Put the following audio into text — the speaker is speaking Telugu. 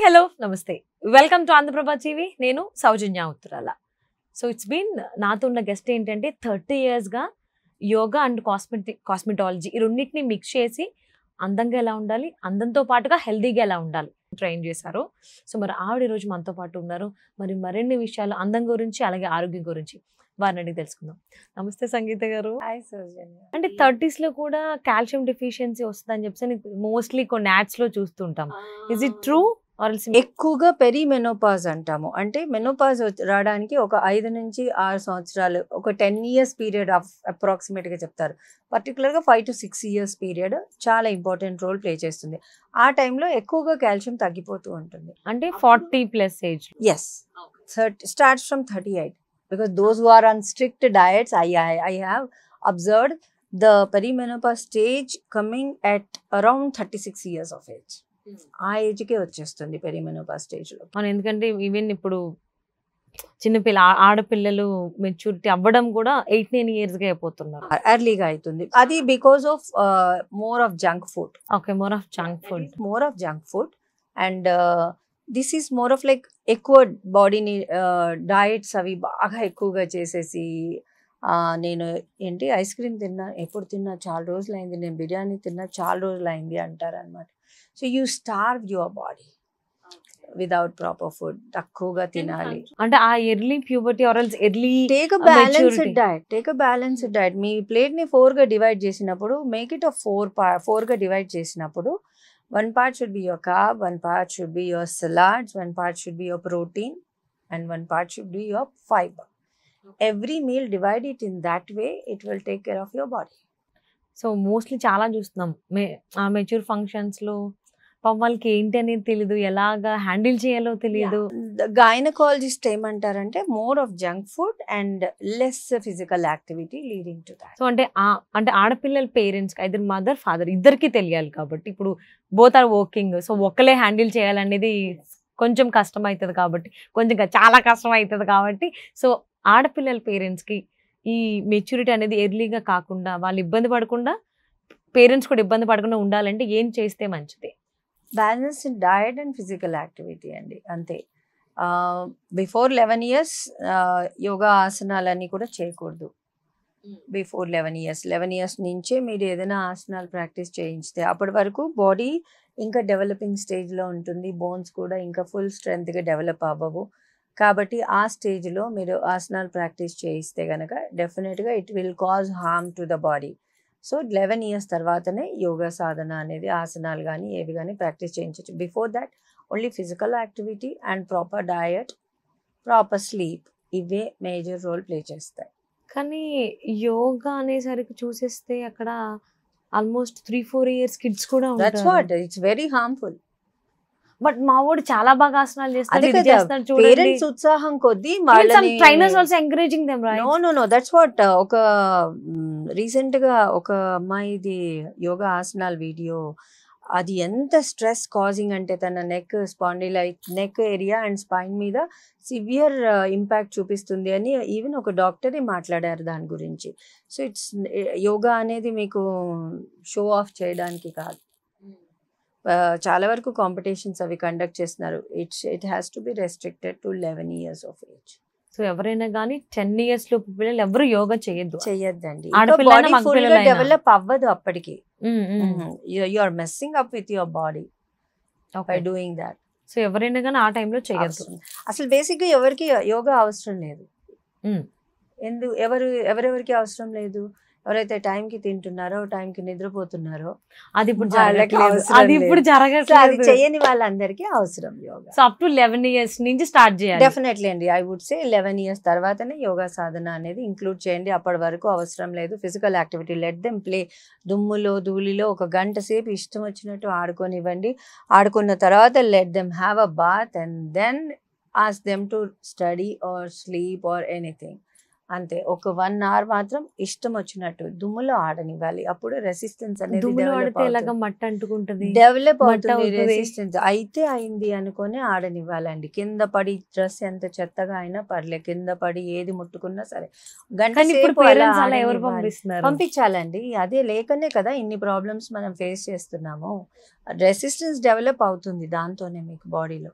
హలో నమస్తే వెల్కమ్ టు ఆంధ్రప్రభ టీవీ నేను సౌజన్య ఉత్తరాల. సో ఇట్స్ బీన్ నాతో ఉన్న గెస్ట్ ఏంటంటే 30 years గా యోగా అండ్ కాస్మెటాలజీ ఈ రెండింటిని మిక్స్ చేసి అందంగా ఎలా ఉండాలి, అందంతో పాటుగా హెల్దీగా ఎలా ఉండాలి ట్రైన్ చేశారు. సో మరి ఆవిడ ఈరోజు మనతో పాటు ఉన్నారు. మరి మరిన్ని విషయాలు అందం గురించి అలాగే ఆరోగ్యం గురించి వారిని అడిగి తెలుసుకుందాం. నమస్తే సంగీత గారు. అంటే 30s లో కూడా కాల్షియం డెఫిషియన్సీ వస్తుందని చెప్పి మోస్ట్లీ కొన్ని యాడ్స్ లో చూస్తుంటాం. Is it true? ఎక్కువగా పెరిమెనోపాజ్ అంటాము. అంటే మెనోపాజ్ రావడానికి ఒక 5 నుంచి 6 సంవత్సరాలు, ఒక 10 years పీరియడ్ అప్రాక్సిమేట్ గా చెప్తారు. పర్టికులర్ గా 5 to 6 years పీరియడ్ చాలా ఇంపార్టెంట్ రోల్ ప్లే చేస్తుంది. ఆ టైంలో ఎక్కువగా కాల్షియం తగ్గిపోతూ ఉంటుంది. అంటే 40+ age. Yes, starts from 38 because those who are on strict diets, I have observed the perimenopause stage coming at around 36 years of age. ఆ ఏజ్కే వచ్చేస్తుంది పెరిమెనోపాజ్ స్టేజ్ లో. మనం ఎందుకంటే ఈవెన్ ఇప్పుడు చిన్నపిల్ల ఆడపిల్లలు మెచ్యూరిటీ అవ్వడం కూడా 8-9 years గా అయిపోతున్నారు. ఎర్లీగా అవుతుంది. అది because of more of junk food. Okay, more of junk food and this is more of like ఎక్కువ బాడీని డయట్స్ అవి బాగా ఎక్కువగా చేసేసి నేను ఏంటి ఐస్ క్రీమ్ తిన్నా, ఎప్పుడు తిన్నా చాలా రోజులు అయింది, నేను బిర్యానీ తిన్నా చాలా రోజులు అయింది అంటారు అనమాట. So you starve your body without proper food. తక్కువగా తినాలి. అంటే ఆ early puberty or else early take a balanced diet. Me plate ని 4 గా డివైడ్ చేసినప్పుడు మేక్ ఇట్ 4 గా డివైడ్ చేసినప్పుడు 1 part should be your carb, 1 part should be your salads, 1 part should be your protein, and 1 part should be your fiber. Every meal, divide it in that way, it will take care of your body. So mostly చాలా చూస్తున్నాం ఆ మెచ్యూర్ ఫంక్షన్స్ లో వాళ్ళకి ఏంటి అనేది తెలియదు, ఎలాగా హ్యాండిల్ చేయాలో తెలియదు. గైనకాలజిస్ట్ ఏమంటారంటే more of junk food and less physical activity leading to that. So అంటే ఆడపిల్లల పేరెంట్స్ ఐదర్ మదర్ ఫాదర్ ఇద్దరికి తెలియాలి కాబట్టి ఇప్పుడు బోత్ ఆర్ వర్కింగ్. సో ఒక్కలే హ్యాండిల్ చేయాలనేది కొంచెం కష్టం అవుతుంది కాబట్టి చాలా కష్టం అవుతుంది కాబట్టి సో ఆడపిల్లల పేరెంట్స్కి ఈ మెచ్యూరిటీ అనేది ఎర్లీగా కాకుండా వాళ్ళు ఇబ్బంది పడకుండా పేరెంట్స్ కూడా ఇబ్బంది పడకుండా ఉండాలంటే ఏం చేస్తే మంచిది? Balanced diet and physical activity అండి, అంతే. బిఫోర్ 11 years యోగా ఆసనాలన్నీ కూడా చేయకూడదు. బిఫోర్ 11 years నుంచే మీరు ఏదైనా ఆసనాలు ప్రాక్టీస్ చేయించితే అప్పటి వరకు బాడీ ఇంకా డెవలపింగ్ స్టేజ్లో ఉంటుంది. బోన్స్ కూడా ఇంకా ఫుల్ స్ట్రెంగ్త్గా డెవలప్ అవ్వవు. కాబట్టి ఆ స్టేజ్లో మీరు ఆసనాలు ప్రాక్టీస్ చేయిస్తే కనుక డెఫినెట్గా it will cause harm to the body. So 11 years తర్వాతనే యోగా సాధన అనేది ఆసనాలు కానీ ఏవి కానీ ప్రాక్టీస్ చేయించవచ్చు. Before that only physical activity and proper diet, proper sleep, ఇవే మేజర్ రోల్ ప్లే చేస్తాయి. కానీ యోగా అనేసరికి చూసేస్తే అక్కడ ఆల్మోస్ట్ 3-4 years కిడ్స్ కూడా that's what it's very harmful. But మా వాడు చాలా బాగా ఆసనాలు చేస్తాడు. పేరెంట్స్ ఉత్సాహం కొద్దీ trainers also encouraging them, right? No that's what. ఒక రీసెంట్ గా ఒక అమ్మాయిది యోగా ఆసనాల వీడియో, అది ఎంత స్ట్రెస్ కాజింగ్ అంటే తన నెక్ ఏరియా అండ్ స్పైన్ మీద సివియర్ ఇంపాక్ట్ చూపిస్తుంది అని ఈవెన్ ఒక డాక్టరే మాట్లాడారు దాని గురించి. సో ఇట్స్ యోగా అనేది మీకు షో ఆఫ్ చేయడానికి కాదు. చాలా వరకు కాంపిటీషన్స్ అవి కండక్ట్ చేస్తున్నారు. It has to be restricted to 11 years of age. So ఎవరైనా కానీ 10 years లోపు పిల్లలు ఎవరు యోగా చేయొద్దండి. ఆడపిల్ల డెవలప్ అవ్వదు అప్పటికి. You are messing up with your body by doing that. So ఎవరైనా కానీ ఆ టైంలో చేయొద్దు. అసలు బేసిక్ గా ఎవరికి యోగా అవసరం లేదు. ఎవరెవరికి అవసరం లేదు? ఎవరైతే టైంకి తింటున్నారో, టైంకి నిద్రపోతున్నారో, అది ఇప్పుడు జరగట్లేదు. అది చేయని వాళ్ళందరికీ అవసరం yoga. So up to 11 years నుంచి స్టార్ట్ చేయాలి. డెఫినెట్లీ అండి, ఐ వుడ్ సే 11 years తర్వాతనే యోగా సాధన అనేది ఇంక్లూడ్ చేయండి. అప్పటి వరకు అవసరం లేదు. Physical activity, let them play. దుమ్ములో ధూళిలో 1 గంట సేపు ఇష్టం వచ్చినట్టు ఆడుకోనివ్వండి. ఆడుకున్న తర్వాత let them have a bath and then ask them to study or sleep or anything. అంతే. ఒక 1 అవర్ మాత్రం ఇష్టం వచ్చినట్టు దుమ్ములో ఆడనివ్వాలి. అప్పుడు రెసిస్టెన్స్ అనేది దుమ్ములో డెవలప్ ఆడితే ఎలాగ అవుతుంది. మట్టి అంటుకుంటది, డెవలప్ మట్టి అవుతుంది అవుతుంది. రెసిస్టెన్స్. అయితే అయింది అనుకొని ఆడనివ్వాలండి. కింద పడి డ్రెస్ ఎంత చెత్తగా అయినా పర్లేదు. కింద పడి ఏది ముట్టుకున్నా సరే. గంట కానీ ఇప్పుడు సేపు అలా పేరెంట్స్ అలా ఎవరు ఆడనివ్వాలి. పంపిస్తున్నారు? పంపించాలండి. అదే లేకనే కదా ఇన్ని ప్రాబ్లమ్స్ మనం ఫేస్ చేస్తున్నాము. రెసిస్టెన్స్ డెవలప్ అవుతుంది దాంతోనే మీకు బాడీలో.